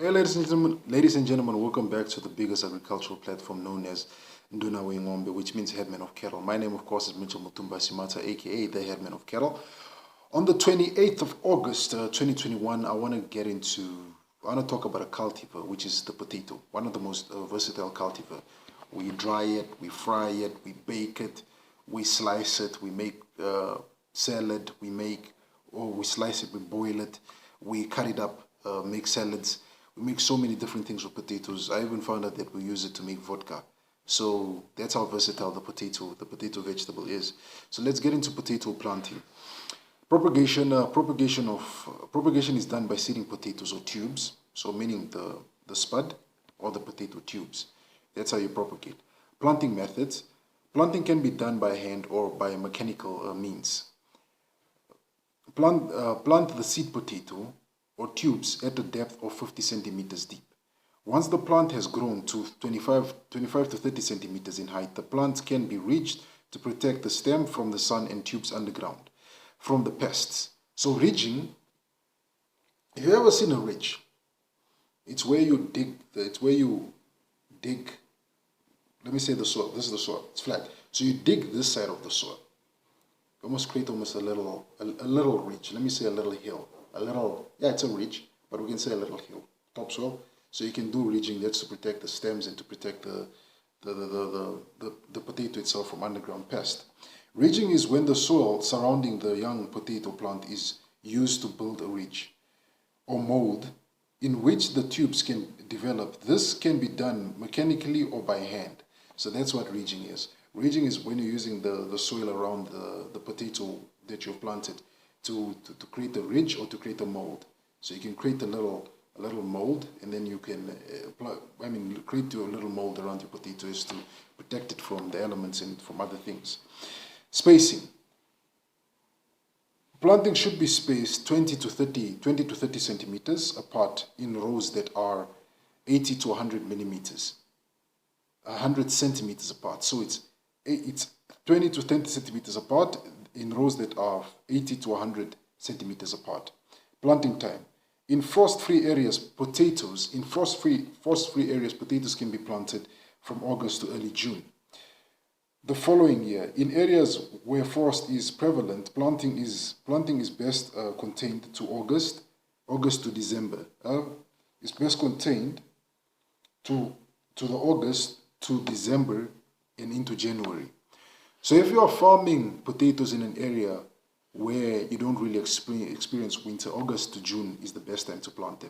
Hey, ladies and gentlemen, welcome back to the biggest agricultural platform known as Nduna Ngombe, which means headman of cattle. My name, of course, is Mitchell Mutumba Simata, aka the headman of cattle. On the 28th of August, 2021, I want to talk about a cultivar, which is the potato, one of the most versatile cultivar. We dry it, we fry it, we bake it, we slice it, we make salad, we slice it, we boil it, we cut it up, make salads. We make so many different things with potatoes. I even found out that we use it to make vodka. So that's how versatile the potato vegetable is. So let's get into potato planting. Propagation is done by seeding potatoes or tubes. So meaning the spud or the potato tubes. That's how you propagate. Planting methods. Planting can be done by hand or by mechanical means. Plant the seed potato or tubes at a depth of 50 centimeters deep. Once the plant has grown to 25 to 30 centimeters in height, the plant can be ridged to protect the stem from the sun and tubes underground from the pests. So ridging, have you ever seen a ridge? It's where you dig, let me say the soil. This is the soil. It's flat. So you dig this side of the soil. You almost create a little ridge. Let me say a little hill. It's a ridge, but we can say a little hill, topsoil. So you can do ridging. That's to protect the stems and to protect the potato itself from underground pest. Ridging is when the soil surrounding the young potato plant is used to build a ridge or mold in which the tubes can develop. This can be done mechanically or by hand. So that's what ridging is. Ridging is when you're using the soil around the potato that you've planted to create a ridge or to create a mold. So you can create a little mold, and then you can create your little mold around your potatoes to protect it from the elements and from other things. Spacing. Planting should be spaced 20 to 30 centimeters apart in rows that are 80 to 100 millimeters, 100 centimeters apart. So it's 20 to 30 centimeters apart in rows that are 80 to 100 centimeters apart. Planting time. In frost-free areas, potatoes can be planted from August to early June. The following year, in areas where frost is prevalent, planting is best contained to August to December. It's best contained to the August to December and into January. So if you are farming potatoes in an area where you don't really experience winter, August to June is the best time to plant them.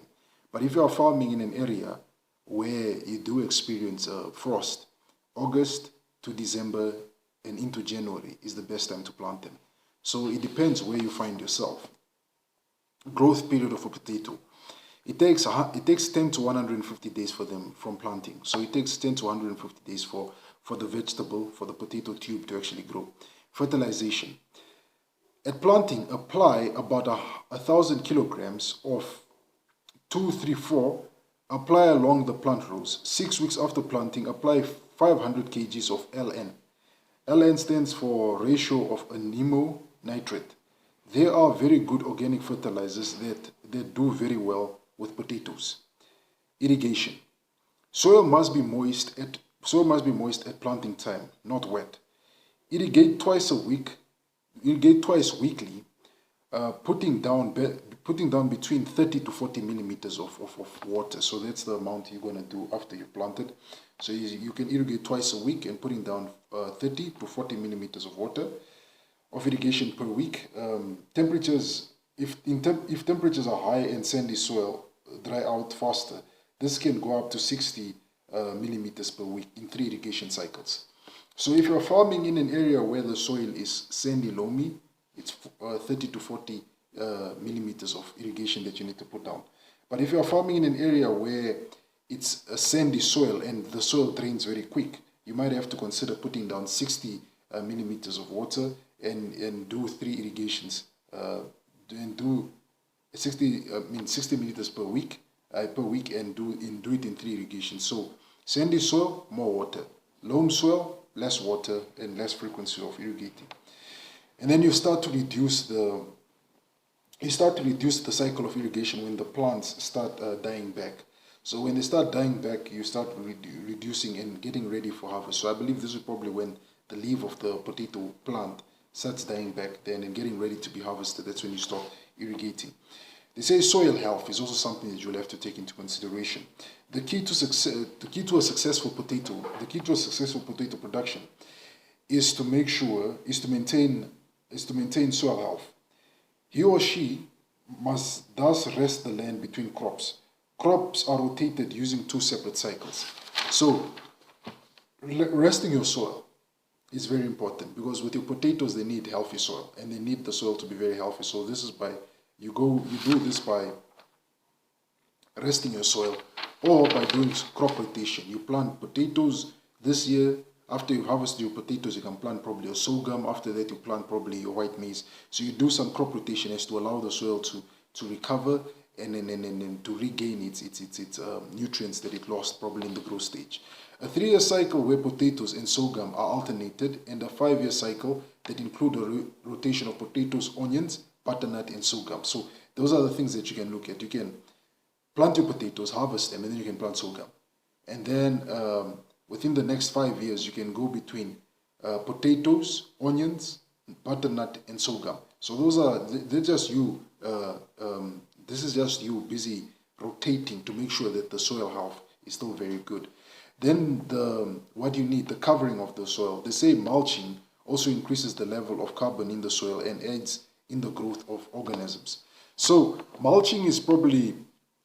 But if you are farming in an area where you do experience frost, August to December and into January is the best time to plant them. So it depends where you find yourself. Growth period of a potato. It takes 10 to 150 days for them from planting. So it takes 10 to 150 days for the vegetable, for the potato tube to actually grow. Fertilization. At planting, apply about 1,000 kilograms of 2,3,4. Apply along the plant rows. 6 weeks after planting, apply 500 kgs of LN. LN stands for ratio of anemone nitrate. They are very good organic fertilizers that do very well with potatoes. Irrigation. Soil must be moist at planting time, not wet. Irrigate twice weekly, putting down between 30 to 40 millimeters of water. So that's the amount you're going to do after you've planted. So you can irrigate twice a week and putting down 30 to 40 millimeters of water of irrigation per week. Temperatures, if temperatures are high and sandy soil dry out faster, this can go up to 60 millimeters per week in 3 irrigation cycles. So if you're farming in an area where the soil is sandy loamy, it's 30 to 40 millimeters of irrigation that you need to put down. But if you're farming in an area where it's a sandy soil and the soil drains very quick, you might have to consider putting down 60 millimeters of water and do 3 irrigations and do 60 millimeters per week and do it in 3 irrigations. So sandy soil, more water. Loam soil, less water and less frequency of irrigating. And then you start to reduce the cycle of irrigation when the plants start dying back. So when they start dying back, you start reducing and getting ready for harvest. So I believe this is probably when the leaf of the potato plant starts dying back then and getting ready to be harvested. That's when you start irrigating. They say soil health is also something that you'll have to take into consideration. The key to a successful potato production is to maintain soil health. He or she must thus rest the land between crops. Crops are rotated using 2 separate cycles. So resting your soil is very important, because with your potatoes they need healthy soil and they need the soil to be very healthy. So this is by you do this by resting your soil, or by doing crop rotation. You plant potatoes this year. After you harvest your potatoes, you can plant probably your sorghum. After that, you plant probably your white maize. So you do some crop rotation as to allow the soil to recover and to regain its nutrients that it lost probably in the growth stage. A 3-year cycle where potatoes and sorghum are alternated, and a 5-year cycle that include a rotation of potatoes, onions, butternut, and sorghum. So those are the things that you can look at. You can plant your potatoes, harvest them, and then you can plant sorghum. And then within the next 5 years, you can go between potatoes, onions, butternut, and sorghum. So they're just you. This is just you busy rotating to make sure that the soil health is still very good. Then what you need, the covering of the soil. They say mulching also increases the level of carbon in the soil and aids in the growth of organisms. So mulching is probably,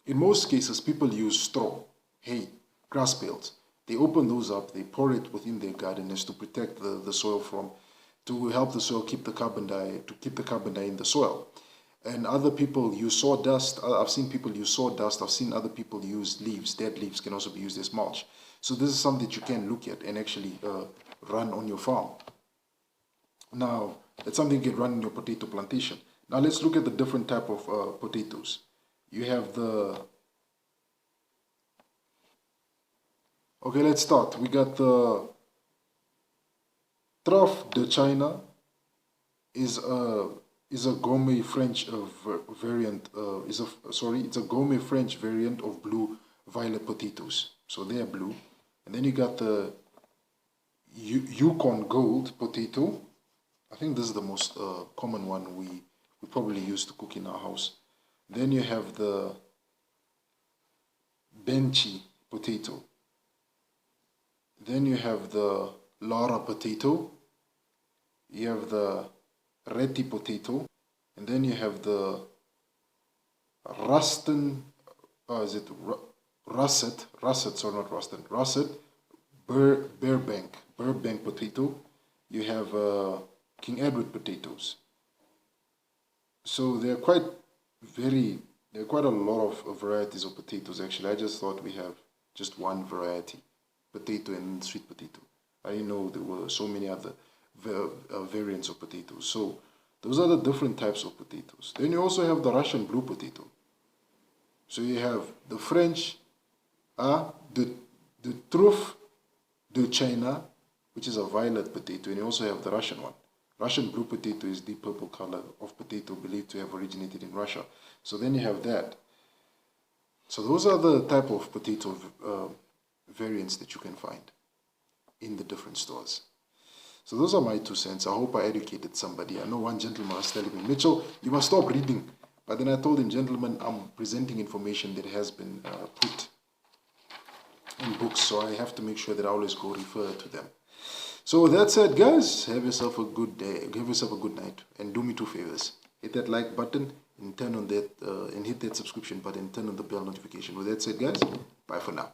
in most cases, people use straw, hay, grass bales. They open those up, they pour it within their garden as to protect the soil to help the soil keep the carbon dioxide in the soil. And other people use sawdust. I've seen people use sawdust. I've seen other people use leaves. Dead leaves can also be used as mulch. So this is something that you can look at and actually run on your farm. Now, that's something you can run in your potato plantation. Now let's look at the different type of potatoes. You have okay, let's start. We got the Truffe de China is a gourmet French variant. It's a gourmet French variant of blue violet potatoes. So they are blue. And then you got the Yukon Gold potato. I think this is the most common one we probably use to cook in our house. Then you have the Benchy potato. Then you have the Lara potato. You have the Reti potato. And then you have the Russet, Burbank potato. You have King Edward potatoes. So there are quite a lot of varieties of potatoes actually. I just thought we have just one variety, potato and sweet potato. I didn't know there were so many other variants of potatoes. So those are the different types of potatoes. Then you also have the Russian blue potato. So you have the French, the Truffe de China, which is a violet potato, and you also have the Russian one. Russian blue potato is the purple color of potato believed to have originated in Russia. So then you have that. So those are the type of potato variants that you can find in the different stores. So those are my 2 cents. I hope I educated somebody. I know one gentleman was telling me, Mitchell, you must stop reading. But then I told him, gentlemen, I'm presenting information that has been put in books, so I have to make sure that I always go refer to them. So with that said, guys, have yourself a good day, have yourself a good night, and do me 2 favors. Hit that like button and turn on that and hit that subscription button, turn on the bell notification. With that said, guys, bye for now.